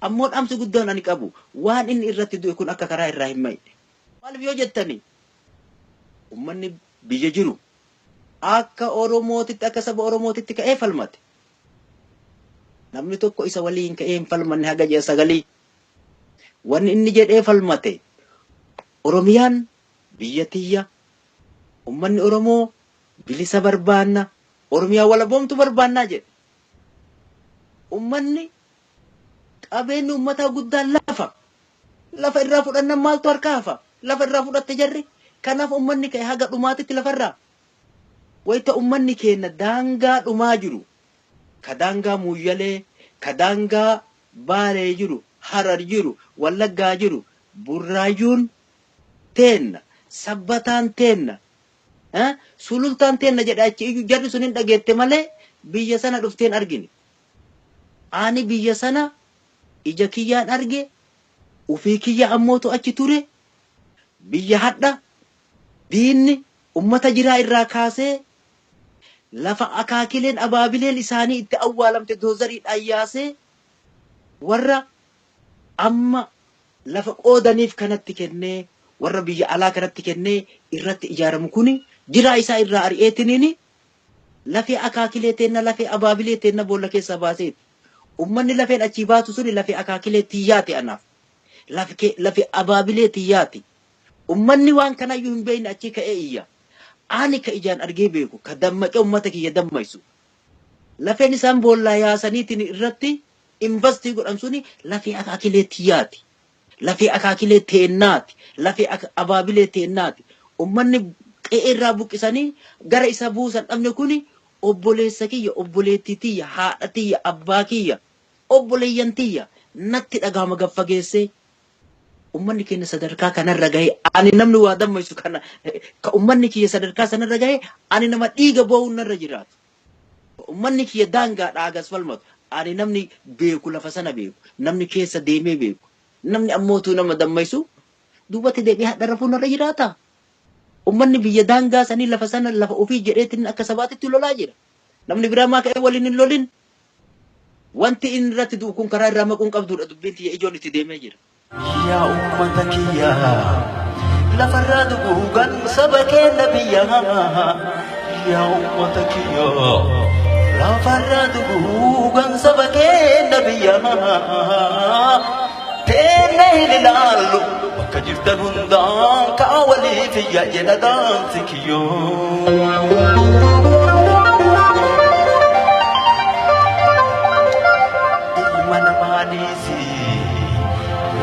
Ammoo dhaamsi guddaan ani qabu waan inni irratti du'e kun akka karaa irraa hin mayne. Maaliif yoo jettani ummanni biyya jiru akka Oromootitti akka saba Oromootitti ka'ee falmate. Namni tokko isa waliin ka'ee hin falmanne haga ji'a sagalii. Wanni inni jedhee falmate Oromiyaan biyya tiyya, ummanni Oromoo bilisa barbaanna, Oromiyaa walaboomtu barbaannaa jedhe. Ummanni qabeenyi ummataa guddaan lafa irraa fudhannan maaltu harkaa hafa? Lafa irraa fudhatte jarri. Kanaaf ummanni ka'e haga dhumaatitti lafarraa. Wayita ummanni keenya daangaa dhumaa jiru. Ka daangaa Muuyyalee, ka daangaa Baalee jiru, Harar jiru, Wallaggaa jiru, Burraayyuun teenna, Sabbataan teenna, Sulultaan teenna jedha achi iyyuu jarri sun hin dhageette malee biyya sana dhufteen argine. Ani biyya sana ija kiyyaan arge, ufii kiyya ammootu achi ture, biyya hadha, diinni ummata jiraa irraa kaasee, lafa akaakileen abaabileen isaanii itti awwaalamte doozariidhaan yaasee, warra amma lafa qoodaniif kanatti kennee, warra biyya alaa kanatti kennee irratti ijaaramu kuni jiraa isaa irraa ari'eetiniini lafee akaakilee teenna, lafee abaabilee teenna boolla keessa baaseeti. Ummanni lafeen achii baatu suni lafee akaakilee tiyyaati anaaf. Lafee abaabilee tiyyaati. Ummanni waan kanayyuu hin beekne achii ka'ee iyya. Ani ka ijaan argee beeku, ka dammaqee ummata kiyya dammaqsu. Lafeen isaan boollaa yaasaniitiin irratti investii godhan suni lafee akaakilee tiyyaati. Lafee akaakilee teennaati. Lafee abaabilee teennaati. Ummanni qe'ee irraa buqqisanii gara isa buusan dhabne kuni obboleessa kiyya, obboleettii tiyya, haadha tiyya, abbaa kiyya, obboleeyyan tiyya natti dhagaama gaffageessee ummanni keenya sadarkaa kanarra gahe ani namni waa dammaqsu kana ka ummanni kiyya sadarkaa sanarra gahe ani nama dhiiga boo'uun narra jiraatu. ummanni kiyya daangaadhaa agas falmatu ani namni beeku lafa sana beeku namni keessa deemee beeku namni ammootu nama dammaysu duubatti deebi'ee hadha rafuun irra jiraata. Ummanni biyya daangaa sanii lafa sana lafa ofii jedheetiin akka sabaatitti lolaa jira. Namni biraa maa ka'ee waliin hin lolin. Wanti inni irratti du'u kun karaa irraa maquun qabdudha dubbiin tiyya ijoon itti deemee jira. Yaa ummata kiyyaa lafarraa duguugan saba keenya biyyaa. Yaa ummata kiyyaa lafarraa duguugan saba keenya biyyaa. Teenne hin ilaallu bakka jirtan hundaan ka'a waliif iyya jedha daansi kiyyoo.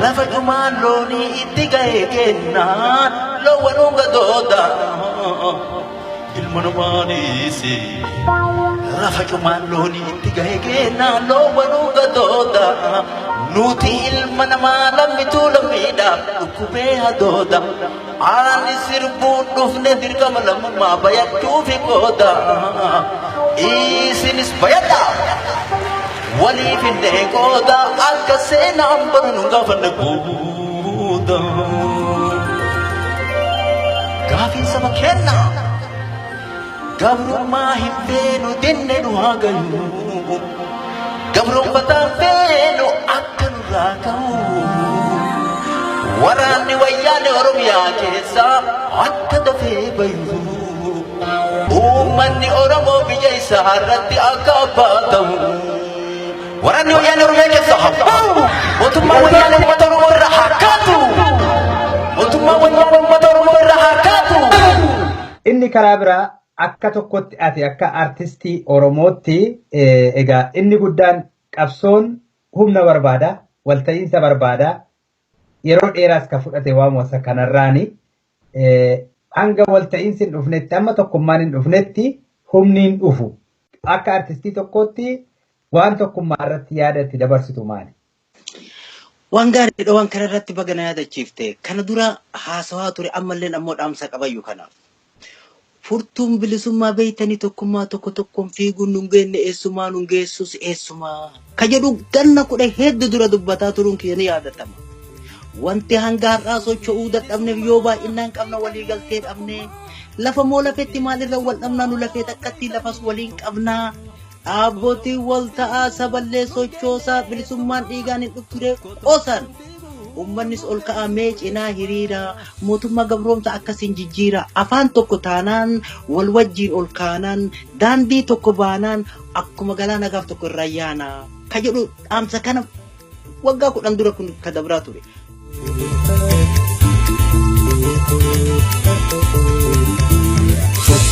Lafa dhumaan loonii itti ga'ee kennaan loowwanuu gadooda ilma namaanis lafa dhumaan loonii itti ga'ee kennaan loowwanuu gadooda nuti ilma namaa lammituu lammiidhaaf dhukkubee hadooda ani sirbuun dhufne dirqama lammummaa bayadhuufi qooda isinis bayadhaa waliif hin deeqooda akka seenaan barnu gaafanne booda gaafii saba kenna gabrummaa hin feenu dinne nu haa gayu gabroonfataan feenu akka nurraa ka'u waraanni wayyaanee oromiyaa keessaa akka dafee bayu uummanni oromoo biyya isaa irratti akka abbaa ta'u. Waraanni wayyaanee oromiyaa keessa habba'u mootummaa wayyaanee uummata oromoo irraa haa kaatu mootummaa wayyaanee uummata oromoo irraa haa kaatu. Inni karaa biraa akka tokkotti ati akka artistii Oromootti egaa inni guddaan qabsoon humna barbaada walta'iinsa barbaada yeroo dheeraas ka fudhate waan wasa kanarraani hanga walta'iinsi hin dhufnetti amma tokkummaan hin dhufnetti humni hin dhufu akka artistii tokkotti. Waan tokkummaa irratti yaada itti dabarsitu maali? Waan gaariidha waan kana irratti bagana yaadachiifte. Kana dura haasawaa ture ammallee ammoo dhaamsa qabayyu kanaaf. Furtuun bilisummaa beeytanii tokkummaa tokko tokkoon fiiguun nun geenne eessumaa nun geessus eessumaa. Ka jedhu ganna kudha hedduu dura dubbataa turuun kiyya ni yaadatama. Wanti hanga har'aa socho'uu dadhabneef yoo baay'inaan qabna walii galtee dhabne lafa moo lafeetti maalirra wal dhabnaa nu lafee takkatti lafas waliin qabnaa. Abbootii wal ta'aa saballee sochoosaa bilisummaan dhiigaan hin dhufture qosan ummannis ol ka'amee cinaa hiriira mootummaa gabroomsa akkasiin jijjiira afaan tokko taanaan wal wajjiin ol kaanaan daandii tokko baanaan akkuma galaana gaaf tokko irraa yaana ka jedhu dhaamsa kana waggaa 10 dura kun ka dabraa ture.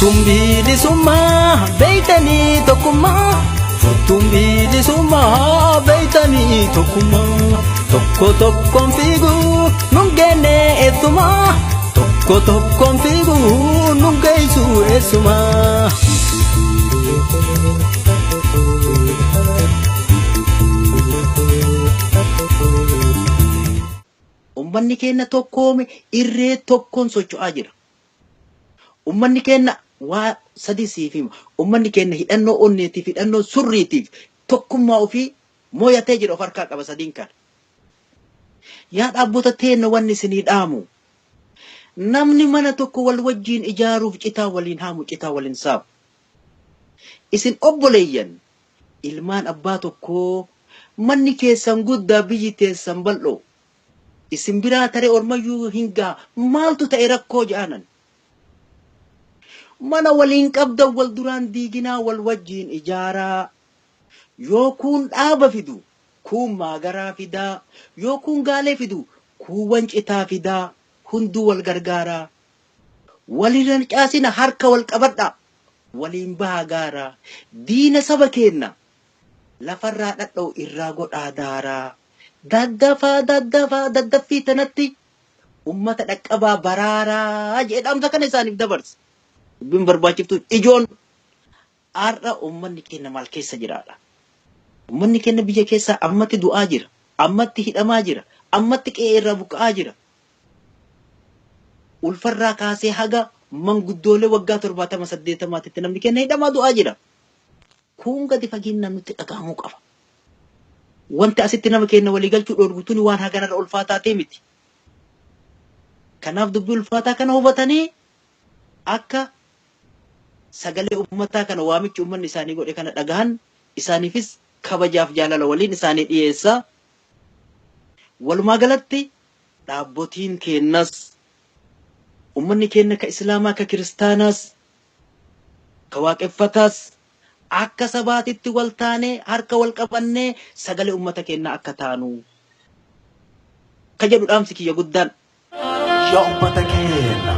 Tumbili summa beitani tokuma tumbili summa beitani tokuma tokko tokkoon fiigu nungene etuma tokko tokkoon fiigu nungeisu esuma. Ummanni keenya tokkoome irree tokkoon socho'aa jira. Ummanni keenya waa sadi siifima ummanni keenya hidhannoo onneetiif hidhannoo surriitiif tokkummaa ofii mooyatee jira of harkaa qaba sadiin kana. Yaa dhaabbota teenya wanni isinii dhaamu namni mana tokko wal wajjiin ijaaruuf citaa waliin haamu citaa waliin saamu. Isin obboleeyyan ilmaan abbaa tokkoo manni keessan guddaa biyyi teessan bal'oo isin biraa taree ormayyuu hingaa maaltu ta'e rakkoo ja'anan. Mana waliin qabdan wal duraan diiginaa wal wajjiin ijaaraa yoo kun dhaaba fidu kun maagaraa fidaa yoo kun gaalee fidu kun wancitaa fidaa hunduu wal gargaaraa waliin caasina harka wal qabadhaa waliin bahaa gaaraa diina saba keenna lafarraa dhadha'u irraa godhaa daaraa daddaffii tanatti ummata dhaqqabaa baraaraa jedhamsa kana isaaniif dabarsa. Bin barbaachiftu ijoon har'a ummanni keenya maal keessa jiraadha. Ummanni keenya biyya keessa ammatti du'aa jira, ammatti hidhamaa jira, ammatti qe'ee irraa buqqa'aa jira. Ulfarraa kaasee haga manguddoolee waggaa 70-80 namni keenya hidhamaa du'aa jira. kun gadi fageenya nutti dhagahamuu qaba. Wanti asitti nama kenna walii galchuu dhoorgutuun waan haganarra ulfaataa ta'e miti. Kanaaf dubbii ulfaataa kana hubatanii akka sagalee uummataa kana waamichi uummanni isaanii godhe kana dhagahan isaaniifis kabajaaf jaalala waliin isaanii dhiyeessaa. Walumaa galatti dhaabbotiin kennas uummanni kenna ka islaamaa ka kiristaanaas ka waaqeffataas akka sabaatitti wal taanee harka wal qabannee sagalee uummata kennaa akka taanu ka jedhu dhaamsi kiyya guddaan. Yaa ummata keenya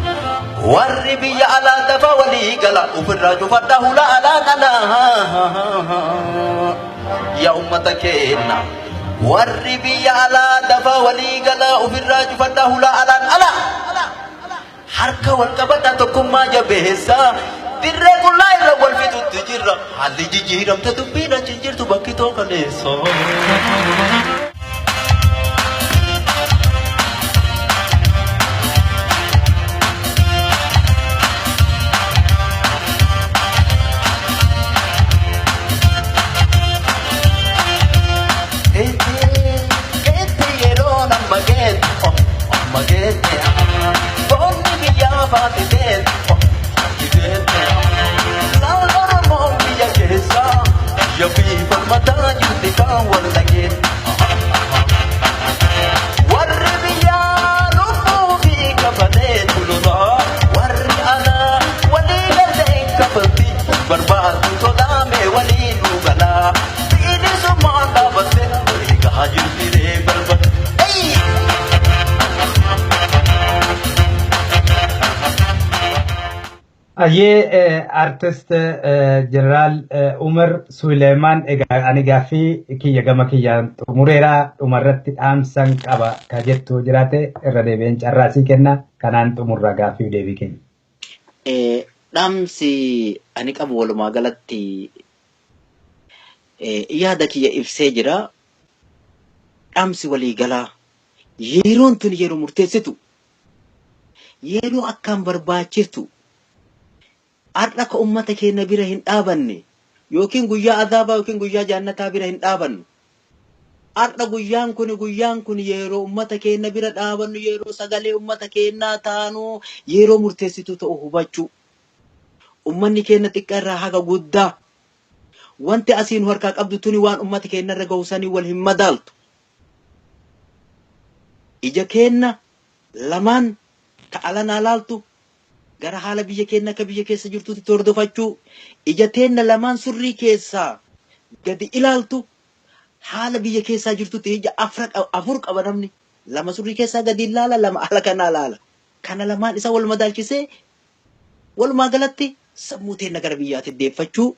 warri biyya alaa dafa walii gala ofirraa cufadha hula alaa kana. Yaa ummata keenya warri biyya alaa dafa walii gala ofirraa cufadha hula alaan ala. Harka wal qabadha tokkummaa jabeessa dirree qullaa irra wal fixutti jirra haalli jijjiiramte dubbiin achi jirtu bakki tokkoleessa. Ayyee artist jeneraal Umar Suleiman egaa ani gaaffii kiyya gama kiyyaan xumureera dhumarratti dhaamsan qaba ka jettu jiraate irra deebi'een carraasii kenna kanaan xumurra gaaffii deebii keenya. Dhaamsi ani qabu walumaa galatti yaada kiyya ibsee jira. Dhaamsi walii galaa yeroon tun yeroo murteessitu yeroo akkaan barbaachiftu har'a ka ummata keenya bira hin dhaabanne yookiin guyyaa azaabaa yookiin guyyaa jannataa bira hin dhaabannu. Har'a guyyaan kun yeroo ummata keenya bira dhaabannu yeroo sagalee ummata keenyaa taanu yeroo murteessitu ta'u hubachuu. Ummanni keenya xiqqaa irraa haga guddaa wanti asiin harkaa qabdu tuni waan ummata keenya irra gahusanii wal hin madaaltu. Ija keenya lamaan ta'alanaa laaltu gara haala biyya keenya akka biyya keessa jirtutti hordofachuu ija teenya lamaan surrii keessaa gadi ilaaltu haala biyya keessaa jirtutti ija afur qaba namni lama surrii keessaa gadi ilaala lama ala kanaa ilaala kana lamaan isa wal madaalchisee walumaa galatti sammuu teenya gara biyyaatti deeffachuu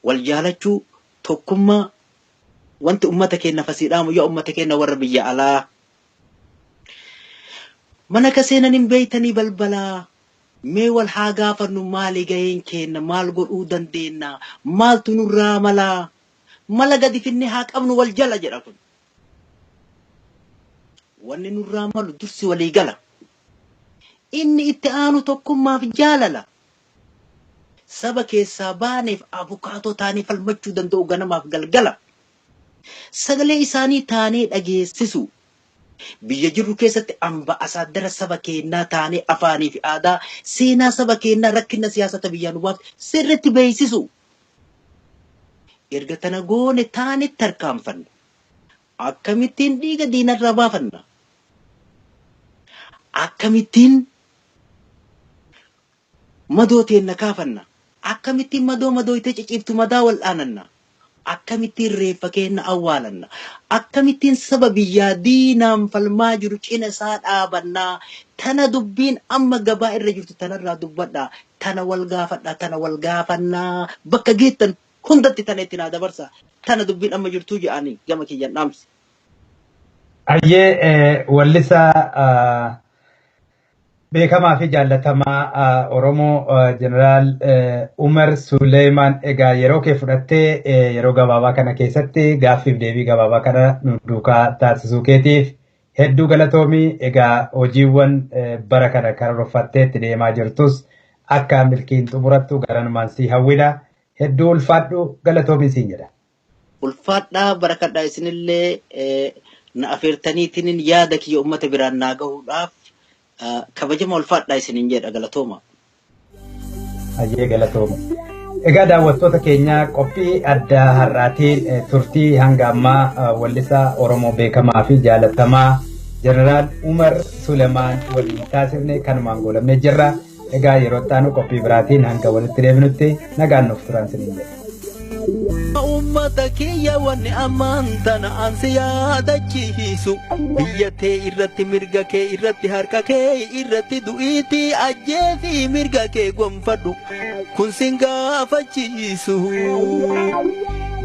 wal jaalachuu tokkummaa wanti ummata keenya fasiidhaamu yaa ummata keenya warra biyya alaa mana ka seenan hin beeytanii balbalaa mee wal haa gaafannu maali gaheen keenya maal godhuu dandeenya maaltu nurraa mala gadi finne haa qabnu wal jala jedha kun. Wanni nurraa malu dursi walii gala inni itti aanu tokkummaaf jaalala saba keessaa baaneef abukaatoo taanee falmachuu danda'u ganamaaf galgala sagalee isaanii taanee dhageessisu. Biyya jirru keessatti ambaasaadara saba keenyaa taanee afaanii fi aadaa seenaa saba keenyaa rakkina siyaasata biyyaa nubaaf sirriitti beeksisu. Erga tana goone taanee tarkaanfanna. Akkamittiin dhiiga diinarraa baafanna? Akkamittiin madoo teenna kaafanna? Akkamittiin madoo itti cicciiftu madaa wal dhaananna? Akkamittiin reeffa keenya awwaalanna? Akkamittiin saba biyyaa diinaan falmaa jiru cina isaa dhaabannaa? Tana dubbiin amma gabaa irra jirtu tanarraa dubbadhaa. Tana wal gaafadhaa, tana wal gaafannaa. Bakka geettan hundatti tana itti naa dabarsa. Tana dubbiin amma jirtuu jedhanii gama kiyyan dhaamsi. Ayyee wallisaa beekamaa fi jaallatamaa Oromoo jeneraal Umar Suleiman egaa yeroo kee fudhattee yeroo gabaabaa kana keessatti gaaffiif deebii gabaabaa kana nu duukaa taasisuu keetiif hedduu galatoomii. Egaa hojiiwwan bara kana karoorfattee itti deemaa jirtus akka milkiin xumurattu garanumaan si hawwina. hedduu ulfaadhu galatoomi siin jedha. Ulfaadhaa barakadhaa isinillee na afeertaniitiin yaada kiyya ummata biraan naa gahuudhaaf kabajama ulfaadhaa isinin jedha galatooma. Ajee galatooma. Egaa daawwattoota keenya qophii addaa har'aatiin turtii hanga ammaa wallisaa Oromoo beekamaa fi jaalatamaa Jeneraal Umar Sulemaan waliin taasifne kanumaan goolabnee jirra. Egaa yeroo itti qophii biraatiin hanga walitti deebinutti nagaan nuuf turan isiniin jedha. ummata kiyya wanni amantana ansi yaadachiisu biyya tee irratti mirga kee irratti harka kee irratti du'iitii ajjeesii mirga kee gonfadhu kun sin gaafachiisu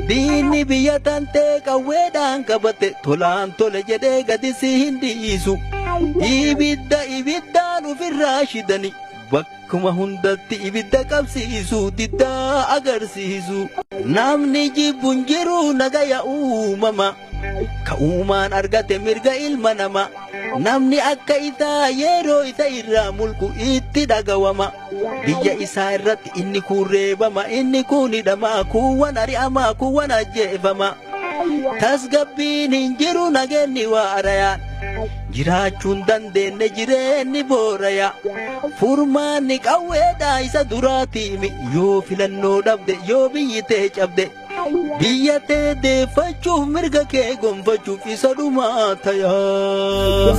diinni biyya tantee qawweedhaan qabate tolaan tole jedhee gadi si hin dhiisu ibiddaan ofirraa shidani bakkuma hundatti ibidda qabsiisu diddaa agarsiisu namni jibbun jiru nagaya uumama ka uumaan argate mirga ilma nama namni akka isaa yeroo isa irraa mulqu itti dhagawama biyya isaa irratti inni kun reebama inni kun hidhama kuwwan ari'ama kuwwan ajjeefama tasgabbiin hin jiru nageenni waa arayaan jiraachuun dandeenye jireenyi booraya furmaanni qawweedhaa isa duraatiimi yoo filannoo dhabde yoo biyyi tee cabde biyya tee deeffachuuf mirga kee gonfachuuf isa dhumaa tayaa.